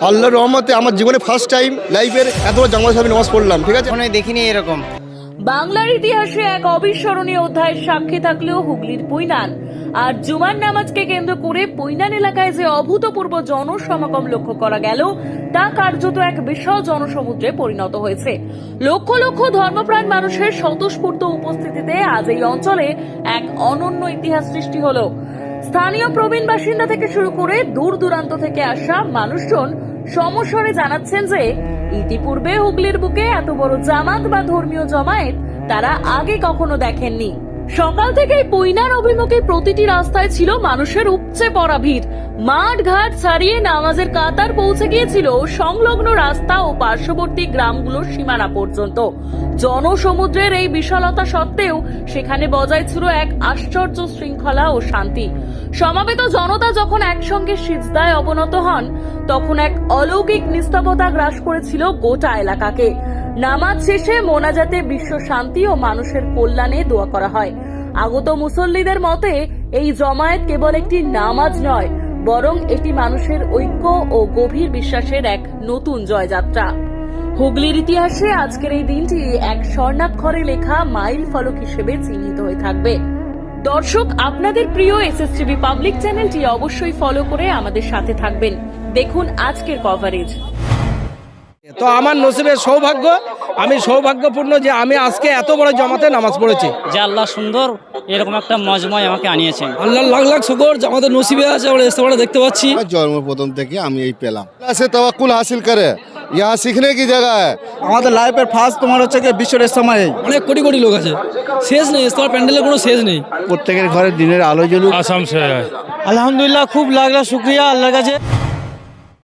আল্লাহর রহমতে আমার জীবনে ফার্স্ট টাইম লাইফের এত বড় জামাত সাহেব নামাজ পড়লাম, ঠিক আছে। কখনোই দেখিনি এরকম। বাংলার ইতিহাসে এক অবিস্মরণীয় অধ্যায়ের সাক্ষী থাকলেও হুগলির পৈনান আর জুমার নামাজকে কেন্দ্র করে পৈনান এলাকায় যে অভূতপূর্ব জনসমাগম লক্ষ্য করা গেল তা কার্যত এক বিশাল জনসমুদ্রে পরিণত হয়েছে। লক্ষ লক্ষ ধর্মপ্রাণ মানুষের স্বতঃস্ফূর্ত উপস্থিতিতে আজ এই অঞ্চলে এক অনন্য ইতিহাস সৃষ্টি হলো। স্থানীয় প্রবীণ বাসিন্দা থেকে শুরু করে দূর দূরান্ত থেকে আসা মানুষজন সমস্বরে জানাচ্ছেন যে ইতিপূর্বে হুগলির বুকে এত বড় জামাত বা ধর্মীয় জমায়েত তারা আগে কখনো দেখেননি। সকাল থেকেই পৈনান অভিমুখে প্রতিটি রাস্তায় ছিল মানুষের উপচে পড়া ভিড়। মাঠ ঘাট ছাড়িয়ে নামাজের কাতার পৌঁছে গিয়েছিল সংলগ্ন রাস্তা ও পার্শ্ববর্তী গ্রামগুলোর সীমানা পর্যন্ত। জনসমুদ্রের এই বিশালতা সত্ত্বেও সেখানে বজায় ছিল এক আশ্চর্য শৃঙ্খলা ও শান্তি। সমাবেত জনতা যখন একসঙ্গে সিজদায় অবনত হন তখন এক অলৌকিক নিস্তব্ধতা গ্রাস করেছিল গোটা এলাকাকে। নামাজ শেষে মোনাজাতে বিশ্ব শান্তি ও মানুষের কল্যাণে দোয়া করা হয়। আগত মুসল্লিদের মতে এই জমায়েত কেবল একটি নামাজ নয়, বরং এটি মানুষের ঐক্য ও গভীর বিশ্বাসের এক নতুন জয়যাত্রা। হুগলির ইতিহাসে আজকের এই দিনটি এক স্বর্ণাক্ষরে লেখা মাইল ফলক হিসেবে চিহ্নিত হয়ে থাকবে। দর্শক, আপনাদের প্রিয় এসএসটিভি পাবলিক চ্যানেলটি অবশ্যই ফলো করে আমাদের সাথে থাকবেন। দেখুন আজকের কভারেজ। তো আমার নসিবের সৌভাগ্য, আমি সৌভাগ্যপূর্ণ যে আমি আজকে এত বড় জমাতে নামাজ পড়েছি। যে আল্লাহ সুন্দর এরকম একটা মজময় আমাকে আনিয়েছেন। আল্লাহ লাখ লাখ শুকর যে আমাদের নসিবে আছে, আমরা ইস্তেমাটা দেখতে পাচ্ছি। জন্ম প্রথম থেকে আমি এই পেলাম। সে তাওয়াক্কুল হাসিল করে, ইহা শিখনে কি জায়গা है। আমাদের লাইফের ফার্স্ট তোমার হচ্ছে কি বিশ্বের ইস্তেমা। অনেক কোটি কোটি লোক আছে, শেষ নেই, ইস্তেমার প্যান্ডেলের কোনো শেষ নেই। প্রত্যেকের ঘরে দিনের আলো জ্বলুক। আসাম সে আলহামদুলিল্লাহ, খুব লাগলা শুক্রিয়া আল্লাহর কাছে।